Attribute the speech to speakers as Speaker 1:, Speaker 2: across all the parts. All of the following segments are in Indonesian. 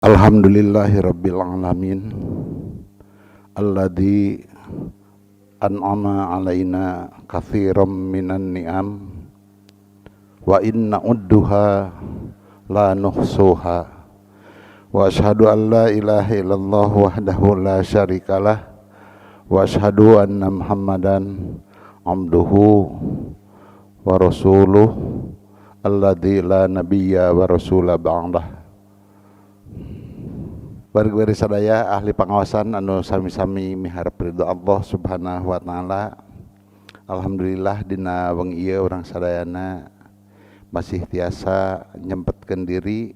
Speaker 1: Alhamdulillahirabbil alamin alladzi an'ama alaina katsiran minan ni'am wa inna udduha la nuhsuha wa asyhadu an la ilaha illallah wahdahu la syarikalah wa asyhadu anna muhammadan abduhu wa rasuluh alladzi la nabiyya wa rasula ba'dah. Bari sadaya ahli pengawasan anu sami-sami miharep ridho Allah Subhanahu wa taala. Alhamdulillah dina wengi ieu urang sadayana masih tiasa nyempetkeun diri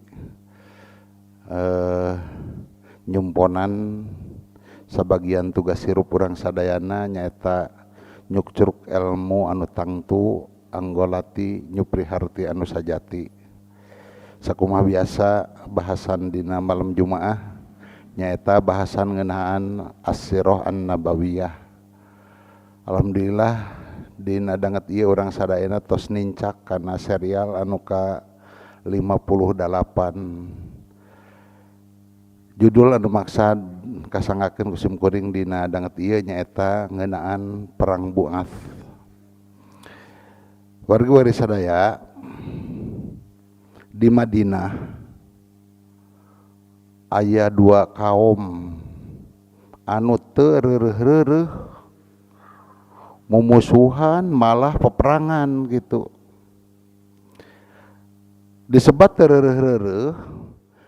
Speaker 1: nyumponan sabagian tugas hirup urang sadayana nyaeta nyukcuruk ilmu anu tangtu anggolati nyupriharti anu sajati. Sakumaha biasa bahasan dina malam Jumaah nyaeta bahasan ngeunaan as-sirah an-nabawiyah. Alhamdulillah dina danget ieu urang sadayana tos nincak kana serial anu ka 58. Judul anu maksad kasangakeun ku sim kuring dina danget ieu nyaeta ngeunaan perang Bu'ats. Wargi sadaya di Madinah aya dua kaum anu teu reureuh-reureuh mumusuhan malah peperangan gitu. Disebat teu reureuh-reureuh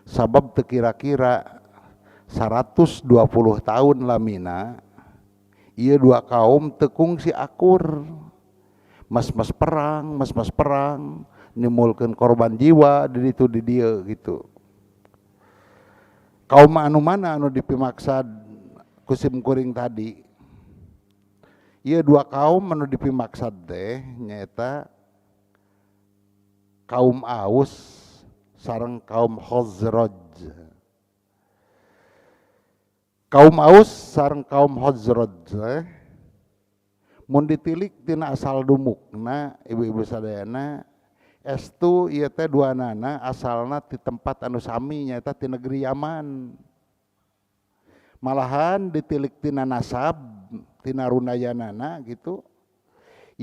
Speaker 1: sabab teu kira-kira 120 tahun lamina ieu dua kaum teu kungsi akur. Mas-mas perang nimbulkeun korban jiwa di ditu di dieu gitu. Kaum anu mana anu dipimaksad kusim kuring tadi? Ieu dua kaum anu dipimaksad teh nyaeta kaum Aus sareng kaum Khazraj. Kaum Aus sareng kaum Khazraj mun ditilik tina asal dumukna ibu-ibu sadayana estu ieu teh duanana asalna ti tempat anu sami nyaeta ti negeri Yaman. Malahan ditilik tina nasab tina runayanana gitu.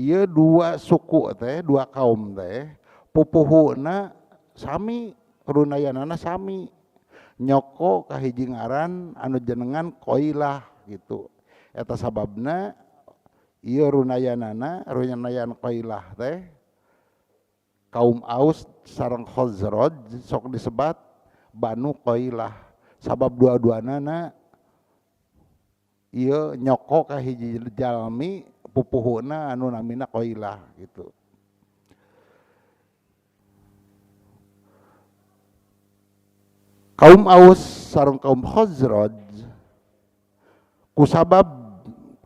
Speaker 1: Ieu dua suku teh, dua kaum teh pupuhuna sami, runayanana sami. Nyoko kahiji ngaran anu jenengan Qailah gitu. Eta sababna ieu runayan Qailah teh kaum Aus sareng Khazraj sok disebat Banu Qailah sabab dua-duanana ieu nyoko ka hiji jalmi pupuhuna anu namina Qailah gitu. Kaum Aus sareng kaum Khazraj kusabab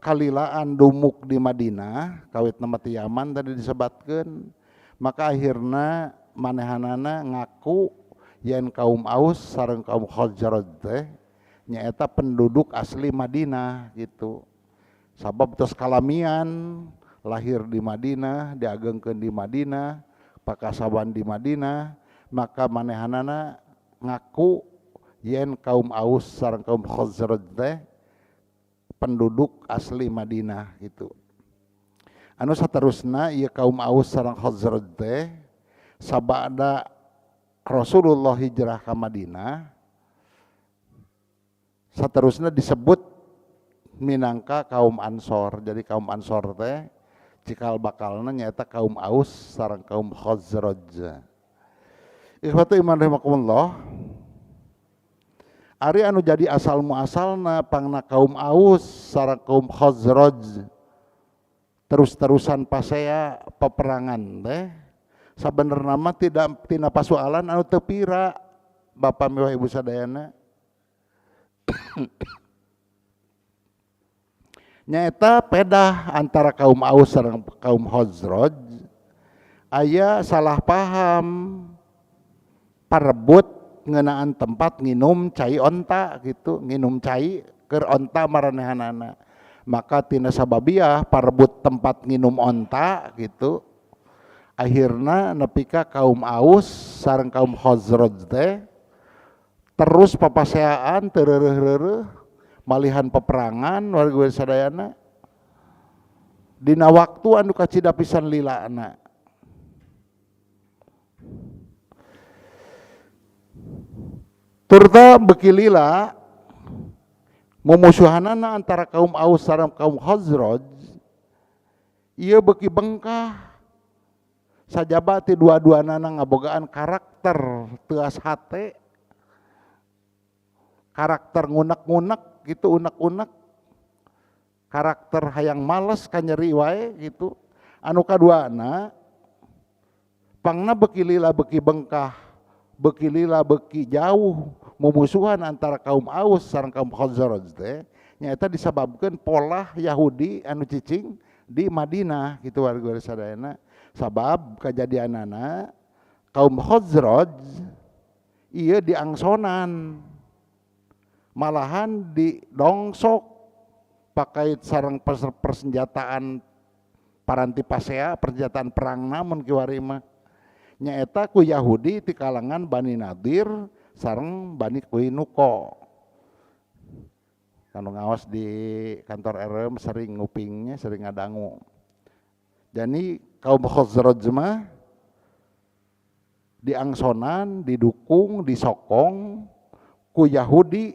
Speaker 1: kalilaan dumuk di Madinah kawit nama ti Yaman tadi disebatkeun maka akhirna manehanana ngaku yen kaum Aus sareng kaum Khazraj teh nyaeta penduduk asli Madinah gitu. Sabab tos kalamian lahir di Madinah, diagengkeun di Madinah, pakasaban di Madinah, maka manehanana ngaku yen kaum Aus sareng kaum Khazraj teh penduduk asli Madinah gitu. Anu saterusna ieu kaum Aus sareng Khazraj teh sabada Rasulullah hijrah ka Madinah saterusna disebut minangka kaum Ansor. Jadi kaum Ansor teh cikal bakalna nyaeta kaum Aus sareng kaum Khazraj. Ikhwatu iman rahimakumullah. Ari anu jadi asal muasalna pangna kaum Aus sareng kaum Khazraj terus-terusan pasea peperangan teh sabenerna mah tidak tina pasoalan anu teu pira Bapak mewah Ibu sadayana. Nyaeta pedah antara kaum Aus sareng kaum Khazraj aya salah paham parebut ngeunaan tempat nginum cai onta gitu, nginum cai keur onta maranehanana. Maka tina sababiah parebut tempat nginum onta gitu. Akhirna nepika kaum Aus sareng kaum Khazraj teh terus papaseaan terereh-rereh malihan peperangan warga sadayana dina waktu anu kacida pisan lilana. Turta beki lila mumusuhanana antara kaum Aus sareng kaum Khazraj ieu beki bengkah sajaba ti dua-duanana ngabogaan karakter teu as hate, karakter ngunek-ngunek gitu, unek-unek, karakter hayang males kanyeri wae gitu. Anu kaduana pangna beki lila beki bengkah, beki lila beki jauh mumusuhan antara kaum Aus sareng kaum Khazraj teh nyaeta disebabkeun pola Yahudi anu cicing di Madinah gitu warga sadayana. Sabab kejadianana kaum Khazraj ieu diangsonan malahan didongsok pakai sareng persenjataan paranti pasea persenjataan perang namun kiwari mah nyaeta ku Yahudi ti kalangan Bani Nadir sareng Bani Qainuqa. Kanu ngawas di kantor RM sering ngupingnya sering ngadangu. Jadi kaum Khazraj mah diangsonan, didukung, disokong ku Yahudi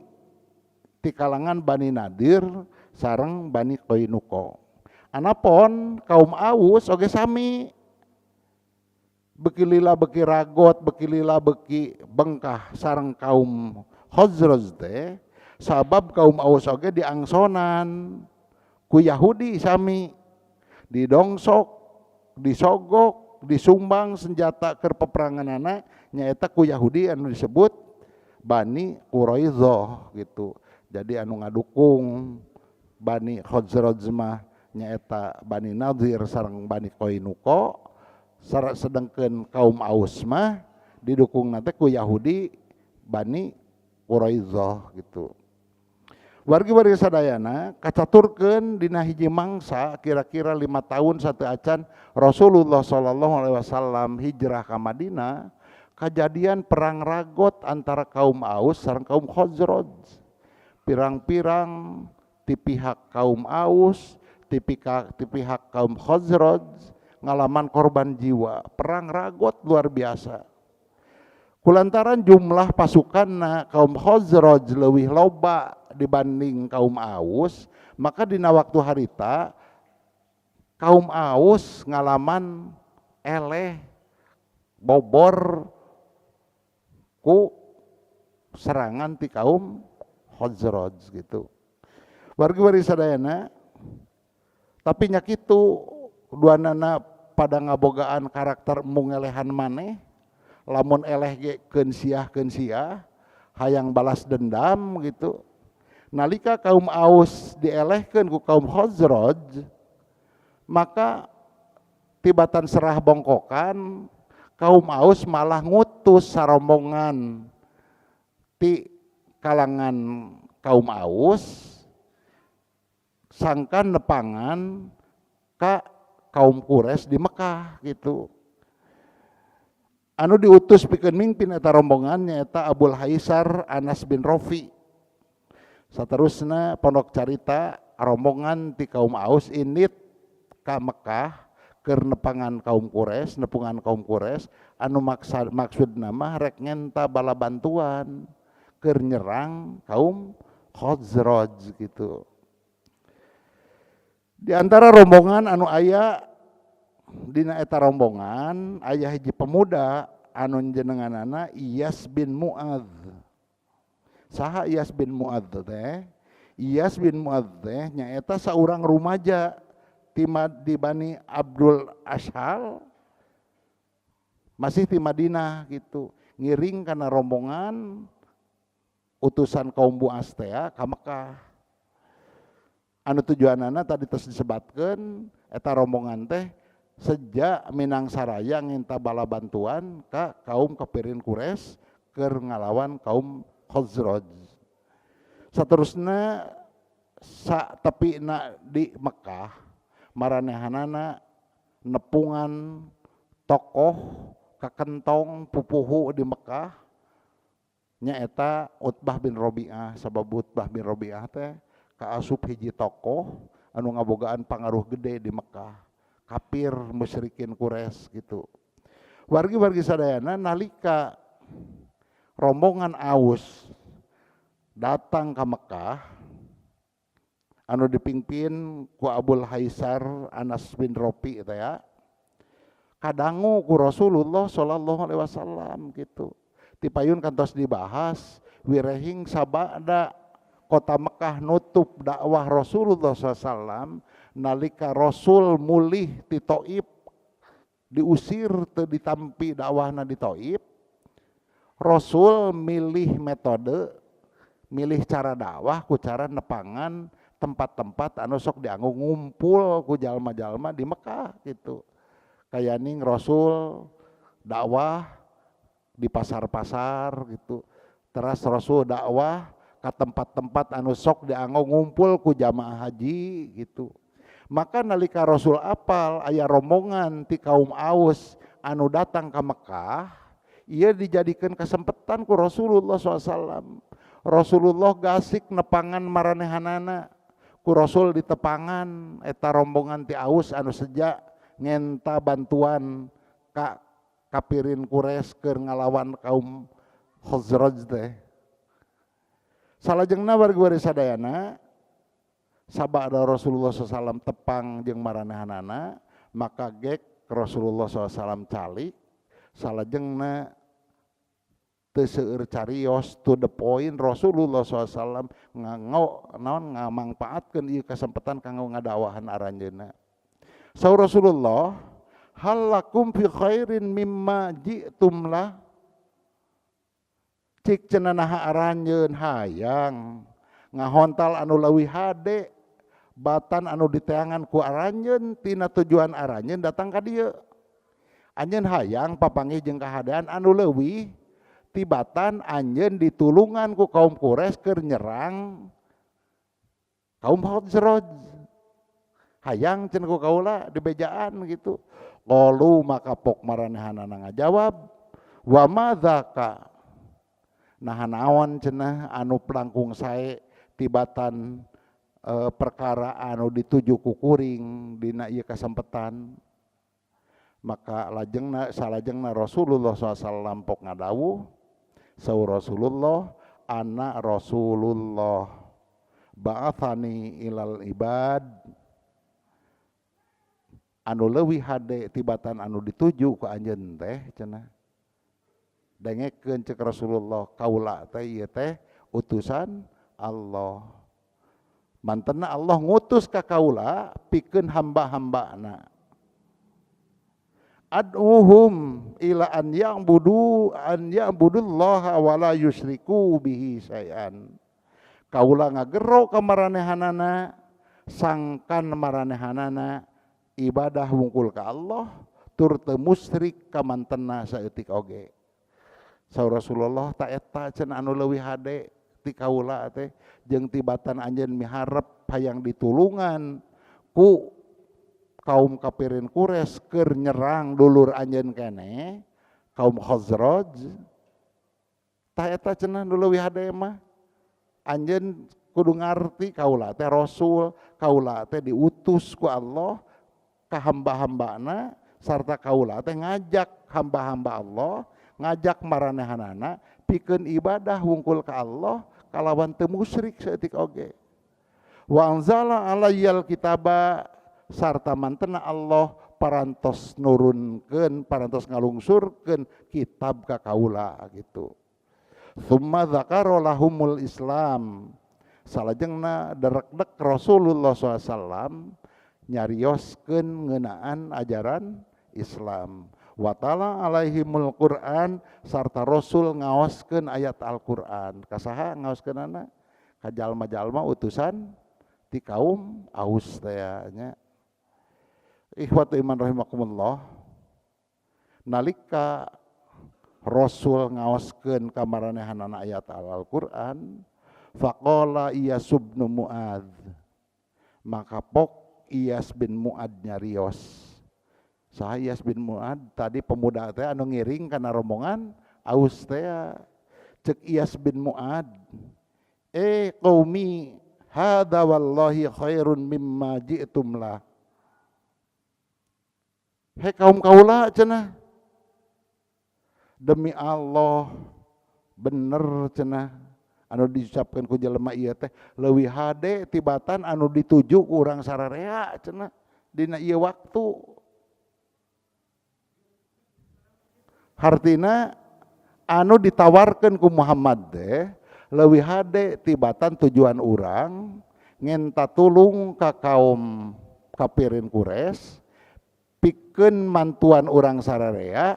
Speaker 1: ti kalangan Bani Nadir sareng Bani Qainuqa. Anapun kaum Aus oge sami beki lila beki ragot, beki lila beki bengkah sareng kaum Khazraj teh sabab kaum Aus oge diangsonan ku Yahudi sami didongsok, disogok, disumbang senjata ke peperanganana nyaeta ku Yahudi anu disebut Bani Quraidzah gitu. Jadi anu ngadukung Bani Khazraj mah nyaeta Bani Nadir sareng Bani Qainuqa, sedengkeun kaum Aus mah didukung nate ku Yahudi Bani Quraidzah gitu. Wargi-wargi sadayana kacaturkeun dina hiji mangsa kira-kira 5 tahun satu acan Rasulullah SAW hijrah ke Madinah, kejadian perang ragot antara kaum Aus sareng kaum Khazraj. Pirang-pirang ti pihak kaum Aus, ti pihak kaum Khazraj ngalaman korban jiwa. Perang ragot luar biasa. Kulantaran jumlah pasukanna kaum Khazraj leuwih loba dibanding kaum Aus, maka dina waktu harita kaum Aus ngalaman eleh bobor ku serangan ti kaum Khazraj gitu. Wargi-wargi sadayana tapi nya kitu duanana pada ngabogaan karakter mungelehan maneh, lamun eleh ge keun siah hayang balas dendam gitu. Nalika kaum Aus dielehkeun ku kaum Khazraj, maka tibatan serah bongkokan kaum Aus malah ngutus sarombongan ti kalangan kaum Aus sangkan nepangan ka kaum Quraisy di Mekah gitu. Anu diutus pikeun mingpin eta rombongan nyaeta Abul Haisar Anas bin Rafi. Saterusna pondok carita rombongan ti kaum Aus init ka Mekah keur nepangan kaum Quraisy, nepungan kaum Quraisy anu maksudna mah rek ngenta bala bantuan keur nyerang kaum Khazraj gitu. Di antara rombongan anu aya dina eta rombongan aya hiji pemuda anu jenenganana Iyas bin Mu'adz. Saha Iyas bin Mu'adz teh? Iyas bin Mu'adz teh nyaeta saurang rumaja di Bani Abdul Ashhal masih di Madinah gitu, ngiring kana rombongan utusan kaum Buas teh ka Mekah. Anu tujuanana tadi tos disebatkeun eta rombongan teh sejak Minang Saraya nginta bala bantuan ka kaum kafirin Quraisy keur ngalawan kaum Khazraj. Saterusna satepina di Mekah maranehanana nepungan tokoh kakentong pupuhu di Mekah Nyaeta Utbah bin Robi'ah, sabab Utbah bin Robi'ah teh kaasup hiji tokoh anu ngabogaan pangaruh gede di Mekah, kafir musyrikin Quraisy gitu. Wargi-wargi sadayana nalika rombongan Aus datang ke Mekah anu dipimpin ku Abul Haisar Anas bin Ropi itu ya, kadangu ku Rasulullah sallallahu alaihi wasallam gitu. Tipayun kantos dibahas wirehing sabada kota Mekah nutup dakwah Rasulullah SAW nalika Rasul mulih ti Thaif diusir teu ditampi dakwahna di Thaif. Rasul milih metode, milih cara dakwah ku cara nepangan tempat-tempat anu sok dianggo ngumpul ku jalma-jalma di Mekah gitu. Kayaning Rasul dakwah di pasar-pasar gitu. Terus Rasul dakwah ke tempat-tempat anu sok dianggo ngumpul ku jamaah haji gitu. Maka nalika Rasul apal aya rombongan ti kaum Aus anu datang ke Mekah, ia dijadikan kesempatan ku Rasulullah SAW. Rasulullah gasik nepangan maranehanana ku Rasul di tepangan eta rombongan ti Aus anu sejak ngenta bantuan ka kapirin Quraisy keur ngalawan kaum Khazraj teh. Salajengna wargi sadayana sabada Rasulullah SAW tepang jeung maranehanana, maka gek Rasulullah SAW calik, salajengna teu seueur carios to the point. Rasulullah SAW ngamangpaatkeun ieu kesempatan kanggo ngadawahan aranjeunna. Saur Rasulullah, hal lakum fi khairin mimma ji'tum lah, cik cenanaha aranjeun hayang ngahontal anu leuwih hade batan anu diteangan ku aranjeun tina tujuan aranjeun datang ka dieu. Anjeun hayang papanggih jeung kahadean anu leuwih tibatan anjeun ditulungan ku kaum Quraisy keur nyerang kaum Khazraj. Hayang cenah ku kaula dibejaan gitu. Qalu maka pok maranehanana ngajawab, wa madzaka, nah naon cenah anu plangkung sae tibatan perkara anu dituju ku kuring dina ieu kasempetan. Maka salajengna Rasulullah SAW pok ngadawuh, saur Rasulullah, ana Rasulullah ba'athani ilal ibad, anu leuwih hade tibatan anu dituju ku anjeun teh cenah. Dengekeun cek Rasulullah, kaula teh ieu teh utusan Allah. Mantenna Allah ngutus ka kaula pikeun hamba-hambana. Ad'uhum ila an ya'budullaha wa la yusyriku bihi syai'an. Kaula ngagero ka maranehanana, sangkan maranehanana ibadah wungkul ka Allah tur teu musyrik ka mantenna saeutik oge. Saur Rasulullah ta eta cenah anu leuwih hade ti kaula teh jeung tibatan anjeun miharep hayang ditulungan ku kaum kafirin Quraisy keur nyerang dulur anjeun keneh kaum Khazraj. Ta eta cenah nu leuwih hade mah anjeun kudu ngarti kaula teh rasul, kaula teh diutus ku Allah ka hamba-hambana sarta kaula teh ngajak hamba-hamba Allah, ngajak maranehanana pikeun ibadah wungkul ka Allah kalawan teu musyrik saeutik oge. Wa anzala alayyal kitaba, sarta mantenna Allah parantos nurunkeun, parantos ngalungsurkeun kitab ka kaula gitu. Tsumma dzakara lahumul Islam, salajengna derek-dek Rasulullah SAW nyarioskeun ngeunaan ajaran Islam. Wa ta'ala alaihimul Qur'an, sarta Rasul ngaoskeun ayat Al-Qur'an. Kasaha ngaoskeunana? Ka jalma-jalma utusan ti kaum Aus teh nya. Ikhwatu iman rahimakumullah, nalika Rasul ngaoskeun ka maranehanana ayat Al-Qur'an, faqala Iyas bin Mu'ad, maka pok Iyas bin Mu'ad nyarios. Saha Iyas bin Mu'ad? Tadi pemuda teh anu ngiring kana rombongan Aus teh Cek Iyas bin Mu'ad, qaumi hadza wallahi khairun mimma ji'tum lah. Hei kaum kaula cenah, demi Allah bener cenah anu diucapkan ku jelema ieu teh leuwih hade tibatan anu dituju ku urang sararea cenah dina ieu waktu. Hartina anu ditawarkan ku Muhammad teh leuwih hade tibatan tujuan urang ngenta tulung ka kaum kafirin Quraisy pikeun mantuan urang sararea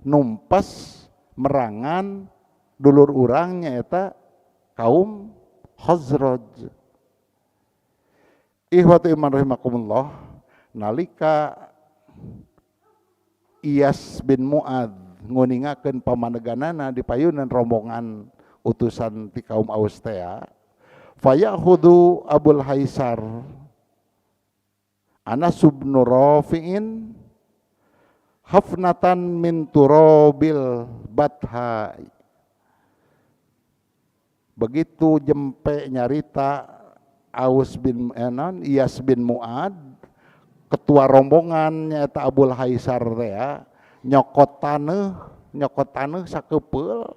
Speaker 1: numpas merangan dulur urang nyaeta kaum Khazraj. Ikhwatu iman rahimakumullah, nalika Iyas bin Mu'ad nguningakeun pamaneganana di payunan rombongan utusan ti kaum Aus teh, fayakhudhu Abul Haisar Anas bin Rafi'in hafnatan min turabil batha. Begitu jempe nyarita Iyas bin Mu'ad, ketua rombongan nyaeta Abul Haisar teh nyokot taneuh sakepeul,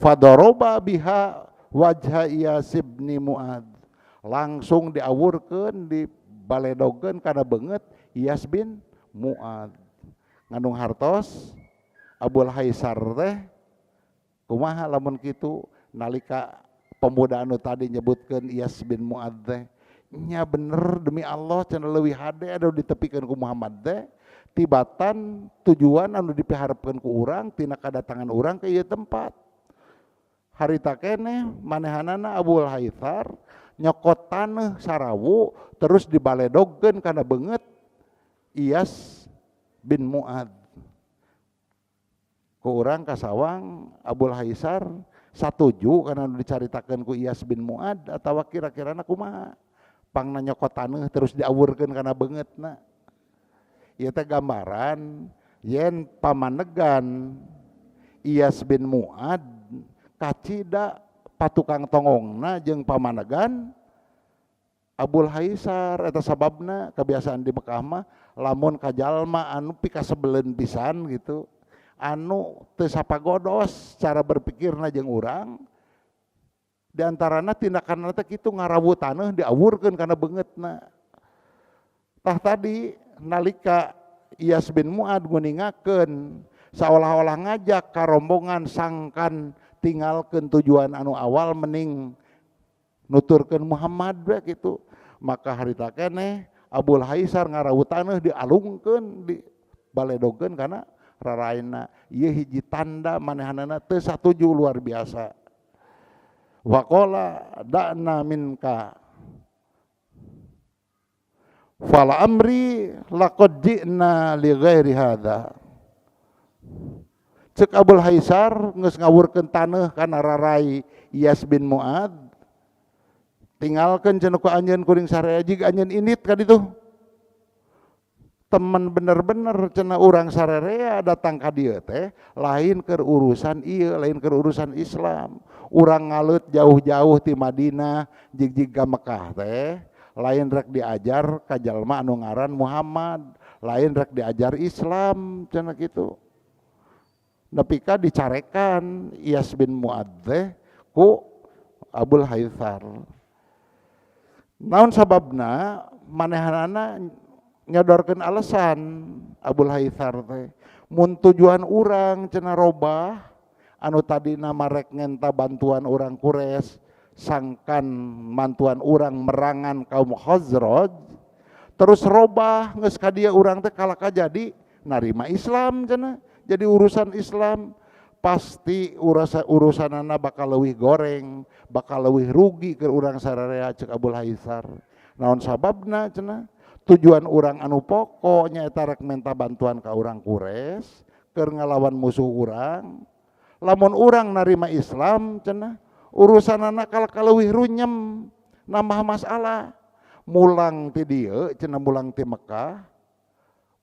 Speaker 1: fadoroba biha wajha Iyas bin Mu'ad, langsung diawurkeun dibaledogeun kana beungeut Iyas bin Mu'ad. Ngandung hartos Abul Haisar teh kumaha lamun kitu, nalika pemuda anu tadi nyebutkeun Iyas bin Mu'ad teh nya bener demi Allah cenah leuwih hade anu ditepikeun ku Muhammad teh tibatan tujuan anu dipiharepkeun ku urang tina kadatangan urang ke ieu tempat. Harita keneh manehanana Abul Haisar nyokot taneuh sarawu terus dibaledogkeun kana beungeut Iyas bin Mu'ad. Ku urang kasawang Abul Haisar satuju kana anu dicaritakeun ku Iyas bin Mu'ad atawa kira-kirana kumaha pangna nyokot taneuh terus diawurkeun kana beungeutna. Ieu teh gambaran yen pamanegan Iyas bin Mu'ad kacida patukang tongongna jeung pamanegan Abul Haisar. Eta sababna kebiasaan di Mekah mah lamun ka jalma anu pikasebeleun pisan gitu, anu teu sapagodos cara berpikirna jeung urang, di antarana tindakanna teh kitu ngarawu taneuh diawurkeun kana beungeutna. Tah tadi nalika Iyas bin Mu'ad nguningakeun seolah-olah ngajak ka rombongan sangkan tinggalkeun tujuan anu awal mending nuturkeun Muhammad we kitu, maka harita keneh Abul Haisar ngarawu taneuh dialungkeun dibaledogeun kana raraina. Ieu hiji tanda manehanana teu satuju luar biasa. Wa qala da'na minka fala amri laqad ji'na li ghairi hadza. Cek Abul Haisar geus ngawurkeun taneuh kana rarai Iyas bin Mu'ad, tinggalkeun cenah ku anjeun kuring saraya jiga anjeun init ka ditu. Temen bener-bener cenah urang sararea datang ka dieu teh lain keur urusan ieu, lain keur urusan Islam. Urang ngaleut jauh-jauh ti Madinah jig-jig ka Mekah teh lain rek diajar ka jalma anu ngaran Muhammad, lain rek diajar Islam cenah kitu. Nepika dicarekan Iyas bin Mu'ad teh ku Abul Haisar. Naon sababna manehanana nyodorkeun alasan Abul Haisar teh mun tujuan urang cenah robah anu tadina marek ngenta bantuan urang Quraisy sangkan mantuan urang merangan kaum Khazraj terus robah geus ka dieu urang teh kalaka jadi narima Islam cenah jadi urusan Islam, pasti urusanana bakal leuwih goreng, bakal leuwih rugi ke urang sararea cek Abul Haisar. Naon sababna cenah? Tujuan urang anu pokok nyaeta rek menta bantuan ka urang Quraisy keur ngalawan musuh urang. Lamun urang narima Islam cenah, urusanana kalaka leuwih runyem, nambah masalah. Mulang ti dieu cenah mulang ti Mekah.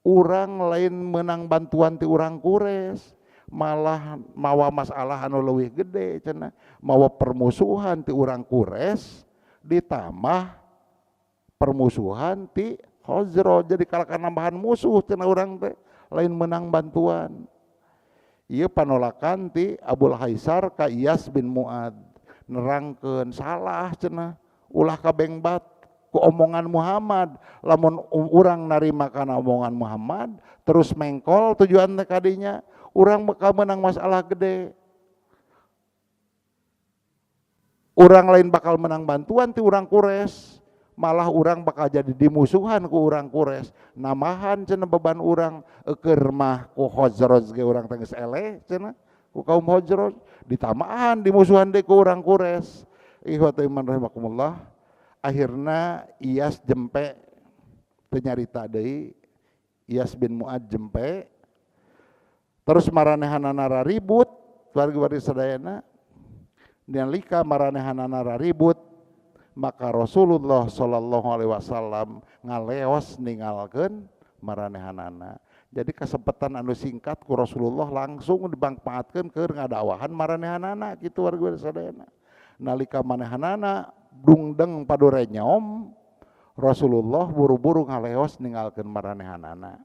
Speaker 1: Urang lain menang bantuan ti urang Quraisy, malah mawa masalah anu leuwih gede cenah, mawa permusuhan ti urang Quraisy ditambah permusuhan ti Khazraj, jadi kalahkan nambahan musuh cenah urang teh lain menang bantuan. Ieu panolakan ti Abul Haisar ka Iyas bin Mu'ad, nerangkeun salah cenah ulah kabengbat ku omongan Muhammad, lamun urang narima kana omongan Muhammad terus mengkol tujuan teh kadinya urang bakal menang masalah gede. Urang lain bakal menang bantuan ti urang Quraisy, malah urang bakal jadi dimusuhan ku urang Quraisy. Namahan cenah beban urang eukeur mah ku Khazraj ge urang teh geus eleh cenah ku kaum Khazraj, ditamahan dimusuhan deui ku urang Quraisy. Ikhwatu iman rahimakumullah. Akhirna Iyas jempe teu nyarita deui, Iyas bin Mu'ad jempe. Terus maranehanana raribut wargi-wargi sadayana. Nalika maranehanana raribut, maka Rasulullah sallallahu alaihi wasallam ngaleos ninggalkeun maranehanana. Jadi kesempatan anu singkat ku Rasulullah langsung dibangpaatkeun keur ngadawahan maranehanana kitu wargi-wargi sadayana. Nalika manehanana dungdeng padure nyom, Rasulullah buru-buru ngaleos ninggalkeun maranehanana.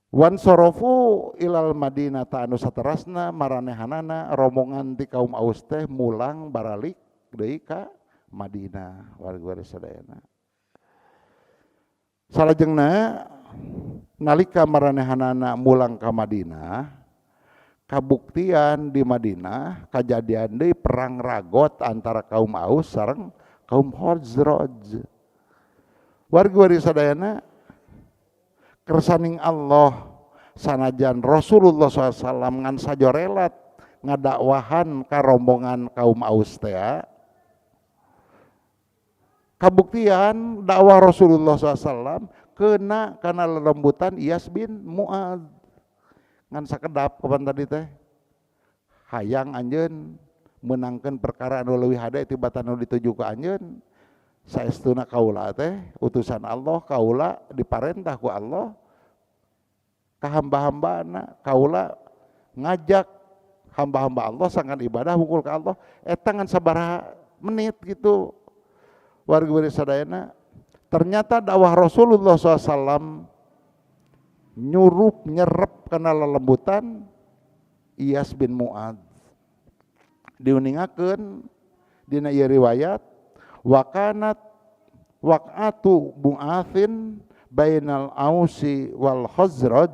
Speaker 1: Wan sorofu ilal Madinah ta anu saterasna maranehanana rombongan ti kaum Aus teh mulang baralik deui ka Madinah wargi-wargi sadayana. Salajengna nalika maranehanana mulang ka Madinah, kabuktian di Madinah kajadian deui perang ragot antara kaum Aus sareng kaum Khazraj. Wargi-wargi sadayana kersaning Allah sanajan Rasulullah SAW ngan sajorelat ngadakwahan ka rombongan kaum Aus teh, kabuktian dakwah Rasulullah SAW kena kana lelembutan Iyas bin Mu'ad ngan sakedap kapan tadi teh hayang anjeun menangkeun perkara anu leuwih hade tibatan anu dituju ka anjeun. Saestuna kaula teh utusan Allah, kaula diparentah ku Allah ka hamba-hambana, kaula ngajak hamba-hamba Allah sangan ibadah hukul ka Allah eta ngan sabaraha menit gitu. Wargi-wargi sadayana ternyata dakwah Rasulullah SAW nyurup nyerep kana lelembutan Iyas bin Mu'ad. Diuningakeun dina ieu riwayat wa kanat waqatu bu'atsin bainal Ausi wal Khazraj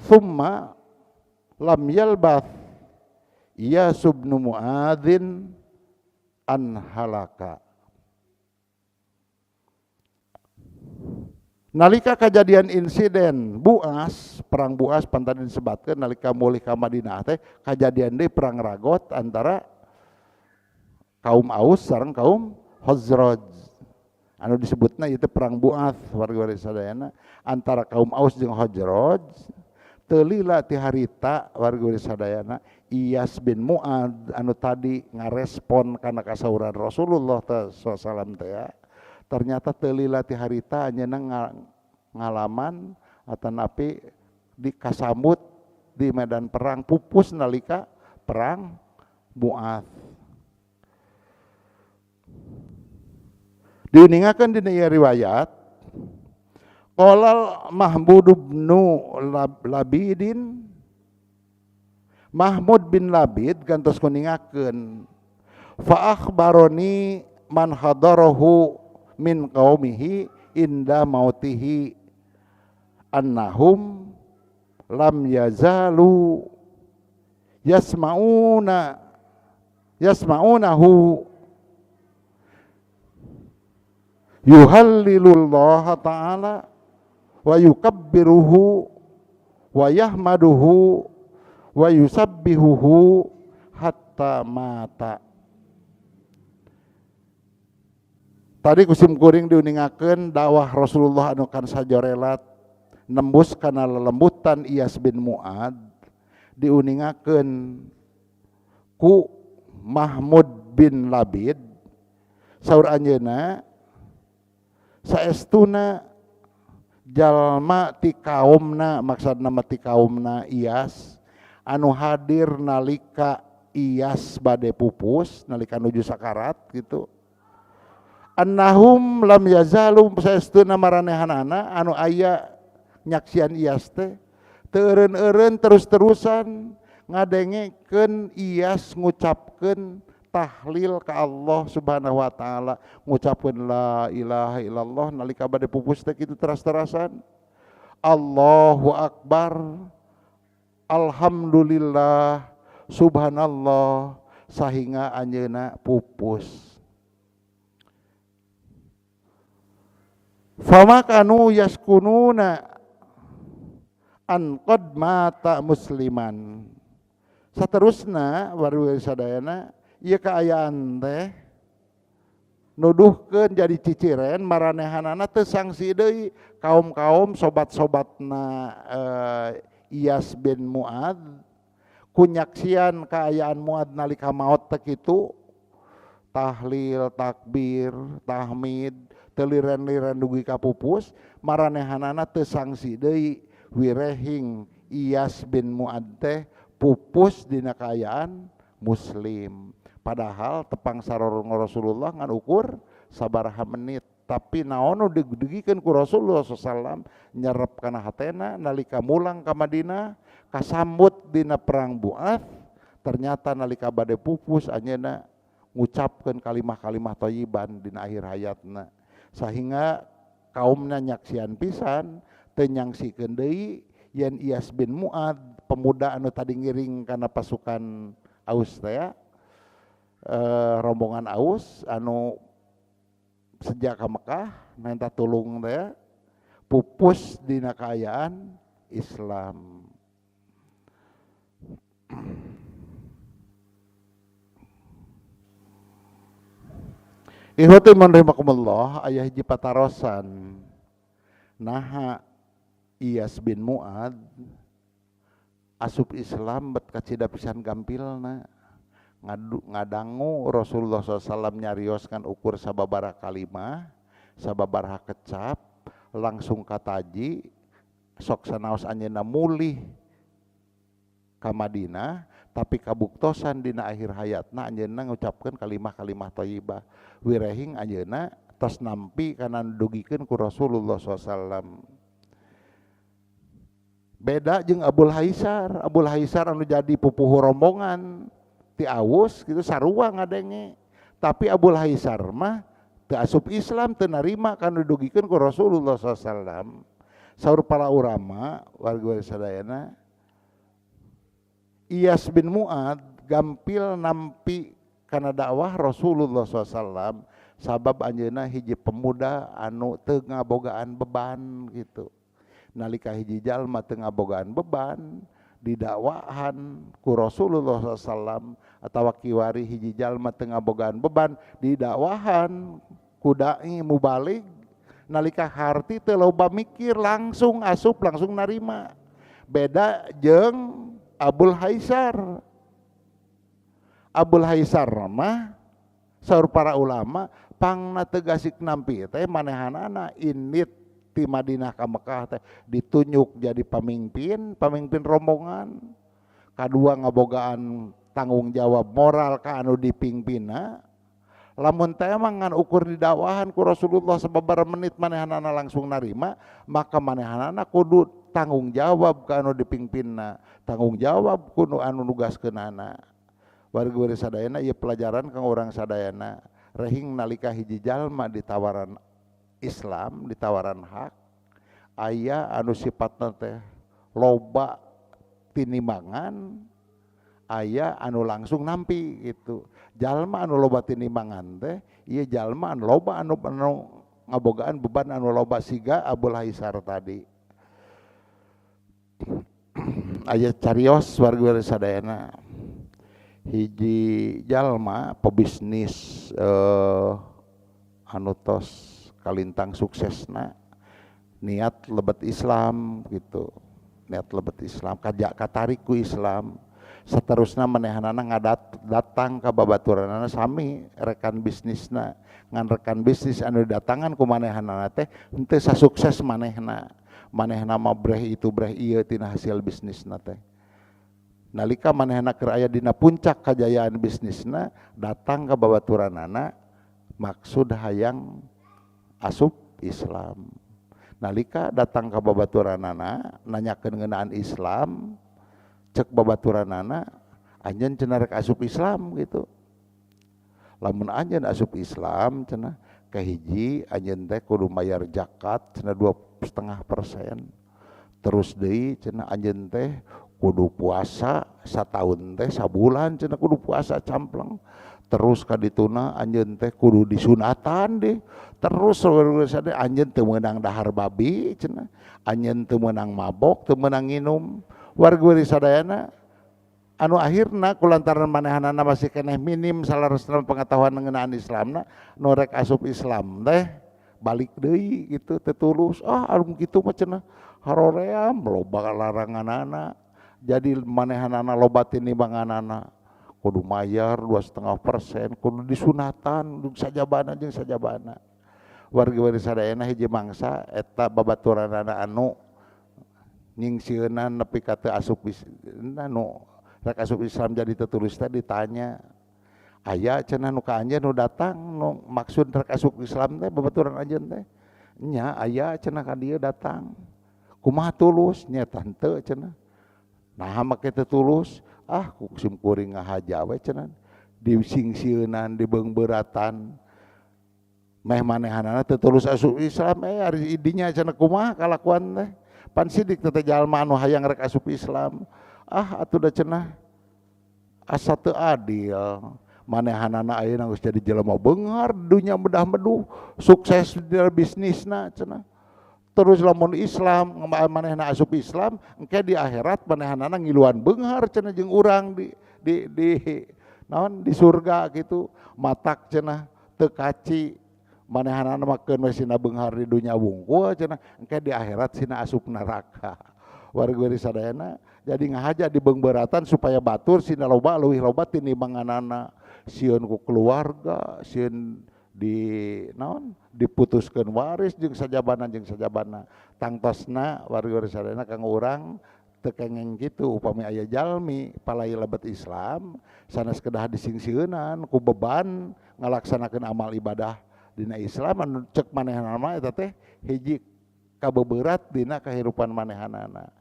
Speaker 1: thumma lam yalbath Iyas bin Mu'adzin an halaka. Nalika kejadian insiden Buas, perang Buas pantadi disebutkeun nalika mulih ka Madinah teh kejadian deui perang ragot antara kaum Aus sareng kaum Khazraj. Anu disebutna ieu teh perang Buas wargi-wargi sadayana antara kaum Aus jeung Khazraj. Teu lila ti harita wargi-wargi sadayana Iyas bin Mu'ad anu tadi ngarespon kana kasauran Rasulullah sallallahu teh ya. Ternyata teu lila ti harita anjeunna ngalaman atanapi dikasambut di medan perang pupus nalika perang Bu'ats. Diuningakeun dina ieu riwayat qala Mahmud bin Labidin, Mahmud bin Labid gantos kuningakeun fa akhbaroni man hadarahu min qaumihi inda mautihi annahum lam yazalu yasma'unahu yuhallilullaha ta'ala wa yukabbiruhu wa yahmaduhu wa yusabbihuhu hatta mata. Tadi kusim kuring diuningakeun dakwah Rasulullah anu kan sajorelat nembus kana lelembutan Iyas bin Mu'ad diuningakeun ku Mahmud bin Labid saur anjeunna saestuna jalma ti kaumna, maksudna ti kaumna Iyas anu hadir nalika iyas bade pupus nalika nuju sakarat gitu. Annahum lam yazalum saestuna maranehanana anu aya nyaksian iyas teh teu eureun-eureun terus-terusan ngadengekeun iyas ngucapkeun tahlil ka Allah Subhanahu wa taala, ngucapkeun la ilaha illallah nalika bade pupus teh kitu teras-terasan. Allahu akbar, alhamdulillah, subhanallah sahingga anjeunna pupus. Fama kanu yaskununa an qad mata musliman. Saterusna warga sadayana ieu kaayaan teh nuduhkeun jadi ciciren maranehanana teu sangsi deui kaum-kaum sobat-sobatna Iyas bin Mu'ad kunyaksian kaayaan Mu'ad nalika maot teh kitu tahlil, takbir, tahmid, teu liren-liren dugi ka pupus maranehanana teu sangsi deui wirehing Iyas bin Mu'ad teh pupus dina kaayaan muslim. Padahal tepang sarorong Rasulullah ngan ukur sabaraha menit, tapi naon nu digigikeun ku Rasulullah sallallahu nyerep kana hatena nalika mulang ka Madinah kasambut dina perang Bu'ats, ternyata nalika bade pupus anjeunna ngucapkeun kalimah-kalimah thayyiban dina akhir hayatna, sehingga kaumna nyaksian pisan teu nyangsikeun deui yen Iyas bin Mu'ad pemuda anu tadi ngiring kana pasukan Aus teh rombongan Aus anu sejak ka Mekah minta tulung teh pupus dina kaayaan Islam. Ikhwati man rahimakumullah, aya hiji patarosan naha Iyas bin Mu'ad asup Islam bet kacida pisan gampilna ngadangu Rasulullah SAW nyarioskan ukur sababaraha kalimah, sababaraha kecap, langsung kataji sok sanaos anjeunna mulih ka Madinah, tapi kabuktosan dina akhir hayatna anjeunna ngucapkeun kalimah-kalimah thayyibah, wirehing anjeunna tos nampi kana dugikeun ku Rasulullah SAW. Beda jeung Abul Haisar anu jadi pupuh rombongan ti Aus gitu sarua ngadenge, tapi Abul Haisar mah teu asup Islam, teu narima kana dugikeun ku Rasulullah SAW. Saur para ulama warga sadayana Iyas bin Mu'ad gampil nampi kana dakwah Rasulullah SAW sabab anjeunna hiji pemuda anu teu ngabogaan beban gitu. Nalika hiji jalma teu ngabogaan beban didakwahan ku Rasulullah SAW atawa kiwari hiji jalma teu ngabogaan beban didakwahan ku dai mubalig nalika harti teu loba mikir langsung asup langsung narima. Beda jeung Abul Haisar mah saur para ulama pangna teu gasik nampi teh manehanana init ti Madinah ka Mekah teh ditunjuk jadi pamimpin rombongan, kadua ngabogaan tanggung jawab moral ka anu dipingpinna. Lamun teh ngan ukur didakwahan ku Rasulullah sababaraha menit manehanana langsung narima, maka manehanana kudu tanggung jawab ka anu dipingpinna, tanggung jawab ku anu nugaskeunana. Warga sadayana ieu pelajaran kang urang sadayana rehing nalika hiji jalma ditawaran Islam, ditawaran hak, aya anu sifatna teh loba tinimbangan, aya anu langsung nampi gitu. Jalma anu loba tinimbangan teh ieu jalma anu loba anu ngabogaan beban anu loba siga Abul Haisar tadi. Aya carios warga sadayana hiji jalma pebisnis anu tos kalintang suksesna niat lebet Islam gitu, niat lebet Islam kajak katarik ku Islam, saterusna manehanana datang ka babaturanana sami rekan bisnisna, ngan rekan bisnis anu datangan ku manehanana teh henteu sasukses manehna mah breh itu breh ieu tina hasil bisnisna teh. Nalika manehna keur aya dina puncak kajayaan bisnisna, datang ka babaturanana maksud hayang asup Islam. Nalika datang ka babaturanana nanyakeun ngeunaan Islam, cek babaturanana anjeun cenah rek asup Islam gitu. Lamun anjeun asup Islam cenah kahiji anjeun teh kudu mayar zakat cenah 2,5%. Terus deui cenah anjeun teh kudu puasa satahun teh sabulan cenah kudu puasa campleng. Terus kadituna anjeun teh kudu disunatan deh. Terus sadaya anjeun teu meunang dahar babi cenah. Anjeun teu meunang mabok, teu meunang nginum. Warga sadayana anu akhirna kulantaran manehanana masih keneh minim salaresna pengetahuan ngeunaan Islamna, nu rek asup Islam teh balik deui gitu teu tulus. Anu kitu mah cenah haroream loba laranganana. Jadi manehanana loba tinimbanganana kudu mayar 2,5%, kudu disunatan sajabana jeung sajabana. Wargi-wargi sadayana hiji mangsa eta babaturanana anu nyingsieunan nepi ka teu asup anu rek asup Islam jadi tertulis teh ditanya, aya cenah nu ka anjeun nu datang nu maksud rek asup Islam teh babaturan anjeun teh? Nya aya cenah ka dieu datang. Kumaha tulus? Nya tante cenah. Nah make teu tulus, sim kuring ngahaja we cenah. Disingsieunan, dibeungbeuratan. Meh manehanana teu tulus asup Islam ari idinya cenah kumaha kalakuan teh? Pan sidik teh jalma anu hayang rek asup Islam. Atuh da cenah asa teu adil. Manehanana ayeuna geus jadi jelema beunghar dunya medah-meduh, sukses di bisnisna cenah. Terus lamun Islam manehna asup Islam, engke di akhirat manehanana ngiluan beunghar cenah jeung urang di surga gitu. Matak cenah teu kaci. Manehanana makeun we sina beunghar di dunya wungkul cenah, engke di akhirat sina asup neraka. Warga sadayana jadi ngahaja dibeungbeuratan supaya batur sina loba leuwih loba tinimbanganana sieun ku keluarga, sieun diputuskeun waris jeung sajabana. Tangtosna warga sadayana kang urang teu kengeng kitu upami aya jalmi palai lebet Islam sanes kedah disingsieunan ku beban ngalaksanakeun amal ibadah dina Islam anu cek manehanana mah eta teh hiji kabeuberat dina kahirupan manehanana.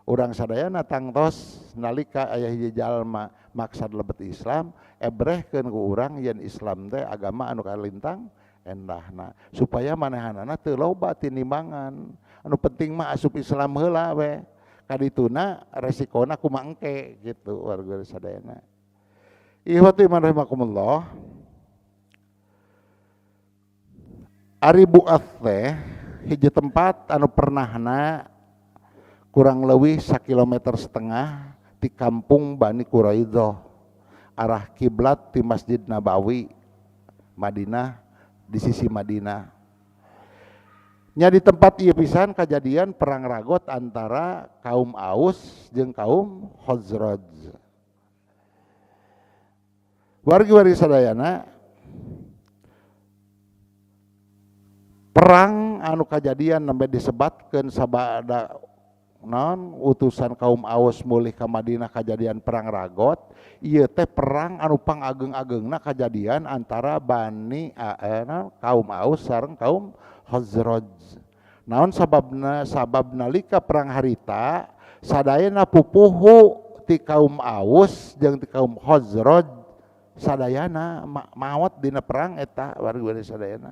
Speaker 1: Urang sadayana tangtos nalika aya hiji jalma maksad lebet Islam ebrehkeun ku urang yen Islam teh agama anu kalintang endahna supaya manehanana teu loba tinimbangan. Anu penting mah asup Islam heula we. Kadituna resikona kumaha engke gitu warga sadayana. Ihwatu iman rahimakumullah. Ari bu'ats teh hiji tempat anu pernahna kurang leuwih 1,5 kilometer di kampung Bani Quraidah, arah kiblat di Masjid Nabawi Madinah, di sisi Madinah. Nya di tempat ieu pisan kejadian perang ragot antara kaum Aus jeung kaum Khazraj. Wargi-wargi sadayana perang anu kejadian nembe disebatkeun sabada utusan kaum Aus mulih ka Madinah kejadian perang ragot. Ieu teh perang anu pangageng-agengna kejadian antara Bani kaum Aus sareng kaum Khazraj. Naon sababna? Sabab nalika perang harita sadayana pupuhu ti kaum Aus jeung ti kaum Khazraj sadayana maot dina perang eta warga sadayana.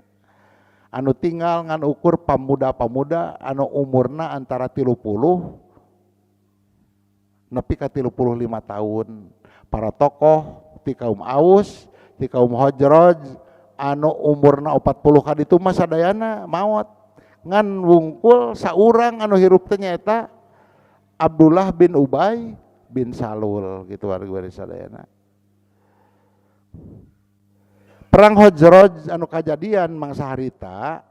Speaker 1: Anu tinggal ngan ukur pamuda-pamuda anu umurna antara 30 nepi ka 35 tahun. Para tokoh ti kaum Aus, ti kaum Khazraj anu umurna 40 kaditu mah sadayana maot. Ngan wungkul saurang anu hirup teh nyaeta Abdullah bin Ubay bin Salul gitu warga sadayana. Perang Khazraj anu kajadian mangsa harita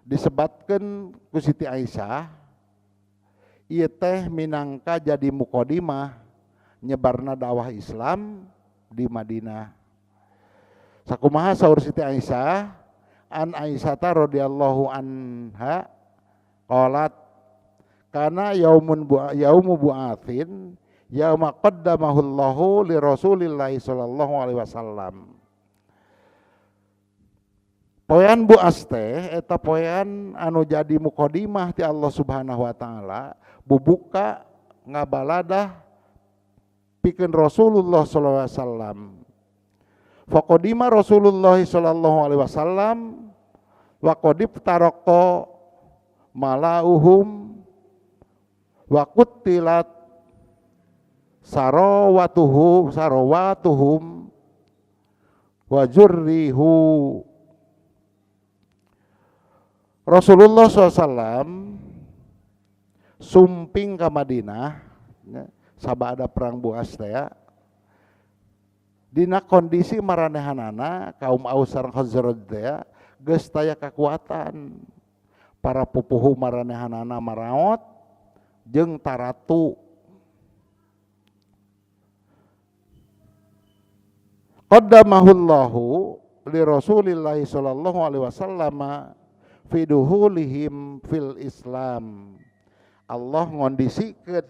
Speaker 1: disebatkeun ku Siti Aisyah ieu teh minangka jadi muqaddimah nyebarna dakwah Islam di Madinah. Sakumaha saur Siti Aisyah, an Aisyah radhiyallahu anha qalat kana yaumu bu'atsin yauma qaddamahu Allahu li Rasulillah sallallahu alaihi wasallam. Poean buas teh eta poean anu jadi muqaddimah ti Allah Subhanahu wa taala bubuka ngabaladah pikeun Rasulullah sallallahu alaihi wasallam. Faqadima Rasulullah sallallahu alaihi wasallam wa qadib taraqqa malauhum wa qutilat sarawatuhum wa jurrihu. Rasulullah SAW sumping ke Madinah sabada perang Buas teh ya. Dina kondisi maranehanana kaum Aus sareng Khazraj teh ya, geus taya kekuatan. Para pupuhu maranehanana maraot jeung taratu. Qaddamahullahu li Rasulillah sallallahu alaihi wasallam fi duhulihim fil Islam. Allah ngondisikeun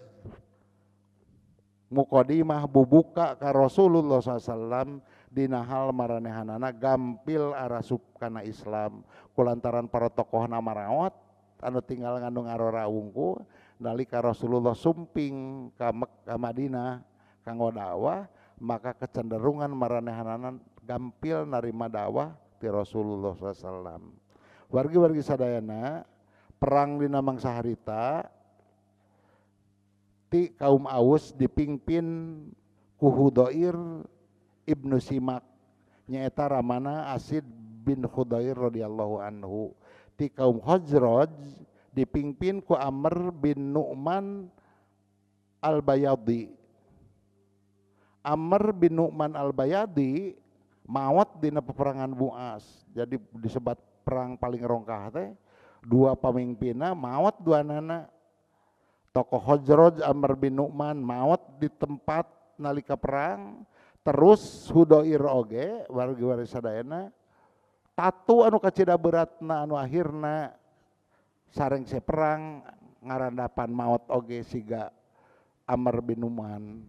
Speaker 1: muqaddimah bubuka ka Rasulullah SAW dina hal maranehanana gampil arasup kana Islam kulantaran para tokohna maraot anu tinggal ngandung arora wungku nalika Rasulullah sumping ka Madinah kanggo dakwah maka kecenderungan maranehanana gampil narima dakwah ti Rasulullah SAW. Wargi-wargi sadayana perang dina mangsa harita ti kaum Aus dipingpin ku Hudair ibnu Simak nyaeta ramana Asid bin Hudair radhiyallahu anhu. Ti kaum Khazraj dipingpin ku Amr bin Nu'man al-Bayadi. Amr bin Nu'man al-Bayadi maot dina peperangan Buas. Jadi disebat perang paling rongkah teh dua pamimpinna maot dua nana. Tokoh Khazraj Amr bin Nu'man maot di tempat nalika perang. Terus Hudair oge wargi-wargi sadayana tatu anu kacida beratna anu akhirna sareng seperang ngarandapan maot oge siga Amr bin Nu'man.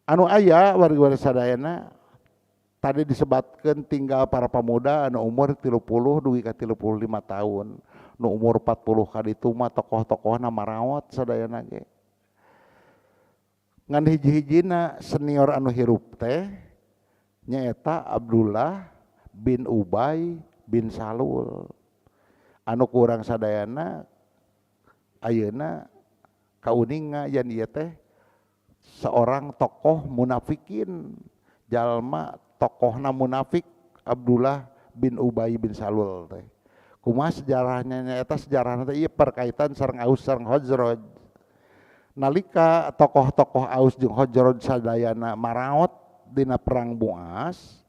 Speaker 1: Anu aya wargi-wargi sadayana tadi disebutkan tinggal para pemuda anu umur 30 dugi ka 35 tahun. Nu umur 40 ka ditu mah tokoh-tokohna maraot sadayana ge. Ngan hiji-hijina senior anu hirup teh nyaeta Abdullah bin Ubay bin Salul. Anu kurang sadayana ayeuna kauninga yan ieu teh seorang tokoh munafikin. Jalma tokohna munafik Abdullah bin Ubay bin Salul teh. Kumaha sejarahnya nyaeta sejarahna teh ieu perkaitan sareng Aus sareng Khazraj. Nalika tokoh-tokoh Aus jeung Khazraj sadayana maraot dina perang Buas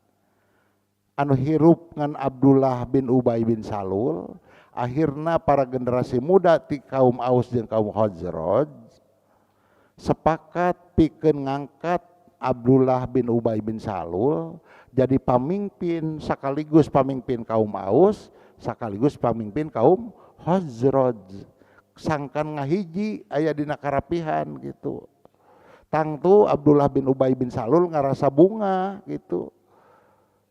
Speaker 1: anu hirup ngan Abdullah bin Ubay bin Salul, akhirna para generasi muda ti kaum Aus jeung kaum Khazraj sepakat pikeun ngangkat Abdullah bin Ubay bin Salul jadi pamimpin sekaligus pamimpin kaum Aus sekaligus pamimpin kaum Khazraj. Sangkan ngahiji aya dina karapihan gitu. Tangtu Abdullah bin Ubay bin Salul ngarasa bunga gitu.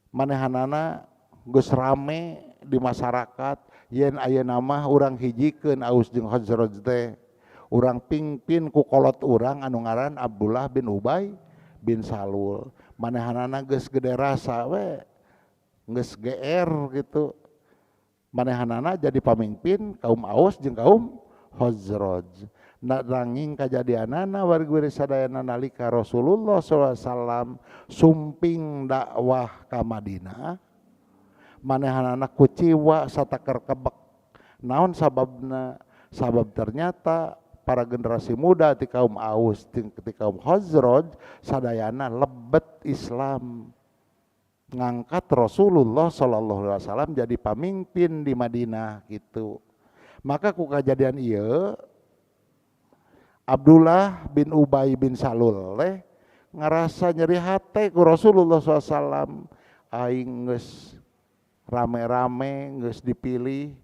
Speaker 1: Manehanana geus rame di masyarakat yen aya nama urang hijikeun Aus jeung Khazraj teh. Urang pingpin ku kolot urang anu ngaran Abdullah bin Ubay bin Salul. Manehanana geus gede rasa we. Geus GR gitu. Manehanana jadi pamimpin kaum Aus jeung kaum Khazraj. Nanging kajadianana wargi sadayana nalika Rasulullah SAW sumping dakwah ka Madinah. Manehanana kuciwa satakar kebek. Naon sababna? Sabab ternyata para generasi muda ti kaum Aus ti kaum Khazraj sadayana lebet Islam. Ngangkat Rasulullah SAW jadi pamimpin di Madinah gitu. Maka ku kejadian ieu Abdullah bin Ubay bin Salul ngerasa nyeri hati ku Rasulullah SAW. Aing geus rame-rame geus dipilih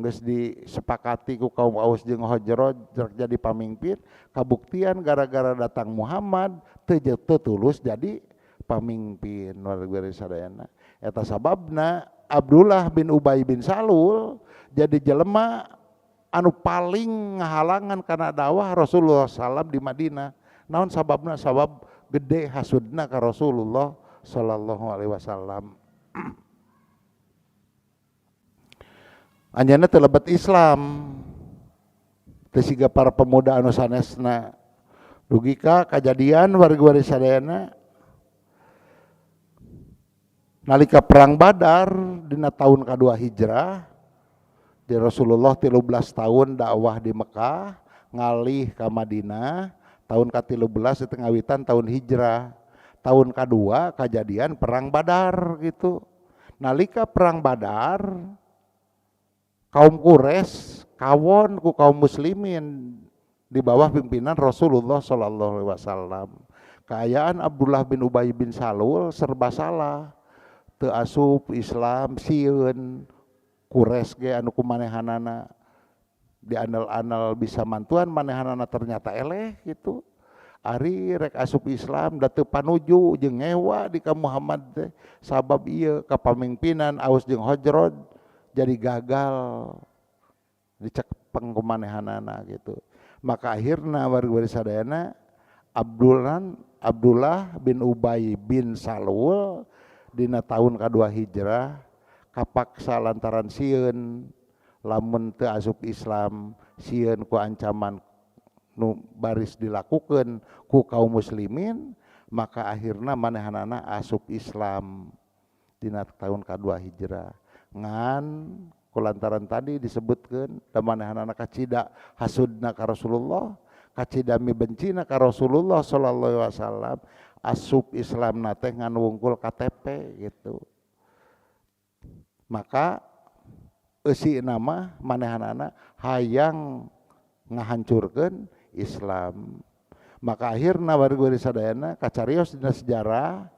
Speaker 1: geus disepakati ku kaum Aus jeung Khazraj jadi pamimpin, kabuktian gara-gara datang Muhammad teu tulus jadi pamimpin warga sadayana. Eta sababna Abdullah bin Ubay bin Salul jadi jelema anu paling ngahalangan kana dakwah Rasulullah sallam di Madinah. Naon sababna? Sabab gede hasudna ka Rasulullah sallallahu alaihi wasallam. Anjeunna teu lebet Islam, teu siga para pemuda anu sanesna. Dugi ka kajadian warga sadayana nalika perang Badar dina tahun kedua Hijrah, di Rasulullah 13 tahun dakwah di Mekah, ngalih ke Madinah, tahun ke-13 itu ngawitan tahun Hijrah. Tahun kedua kejadian perang Badar gitu. Nalika perang Badar, kaum Quraisy kawon ku kaum muslimin di bawah pimpinan Rasulullah sallallahu alaihi wasallam. Keayaan Abdullah bin Ubay bin Salul serba salah. Teu asup Islam sieun Quraisy ge anu kumanehanana diandal-andal bisa mantuan manehanana ternyata eleh gitu. Ari rek asup Islam da teu panuju jeung ngewa di ka Muhammad teh sabab ieu kapamimpinan Aus jeung Khazraj jadi gagal dicekpeng kumanehanana gitu. Maka akhirna warga sadayana Abdullah bin Ubay bin Salul dina tahun kedua Hijrah kapaksa lantaran sieun lamun teu asup Islam sieun ku ancaman nu baris dilakukeun ku kaum muslimin, maka akhirna manehanana asup Islam dina tahun kedua Hijrah. Ngan kulantaran tadi disebutkeun da manehanana kacida hasudna ka Rasulullah, kacida mibencina ka Rasulullah sallallahu alaihi wasallam, asup Islam teh ngan wungkul KTP gitu. Maka eusi nama manehanana hayang ngahancurkeun Islam. Maka akhirna warga sadayana kacarios dina sejarah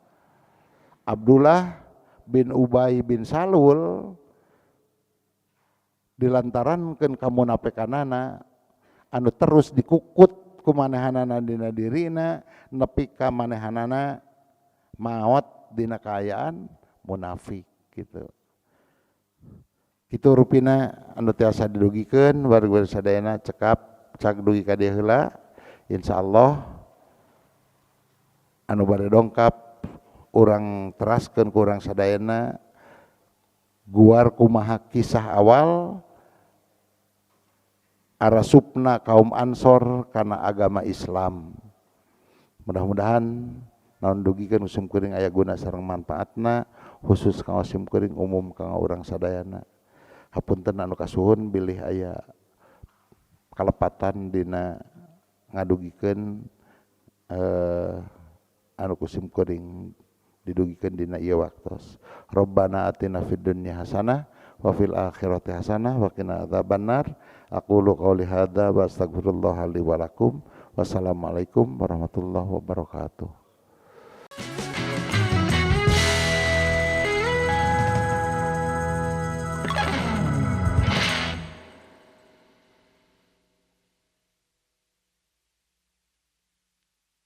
Speaker 1: Abdullah bin Ubay bin Salul dilantarankeun kamunafikanana anu terus dikukut ku manehanana dina dirina nepi ka manehanana maot dina kaayaan munafik gitu. Kitu rupina anu tiasa didugikeun warga sadayana cak dugi ka dieu heula. Insyaallah anu bade dongkap urang teraskeun ku urang sadayana guar kumaha kisah awal arasupna kaum Ansor kana agama Islam. Mudah-mudahan naon dugikeun usum kuring aya guna sareng manfaatna khusus kanggo sim kuring umum kanggo urang sadayana. Hapunten anu kasuhun bilih aya kalepatan dina ngadugikeun anu kusim kuring didugikeun dina ieu waktos. Rabbana atina fid dunya hasanah wa fil akhirati hasanah wa qina adzabannar. Aqulu qouli hadza wa astaghfirullah li wa lakum. Wassalamualaikum warahmatullahi wabarakatuh.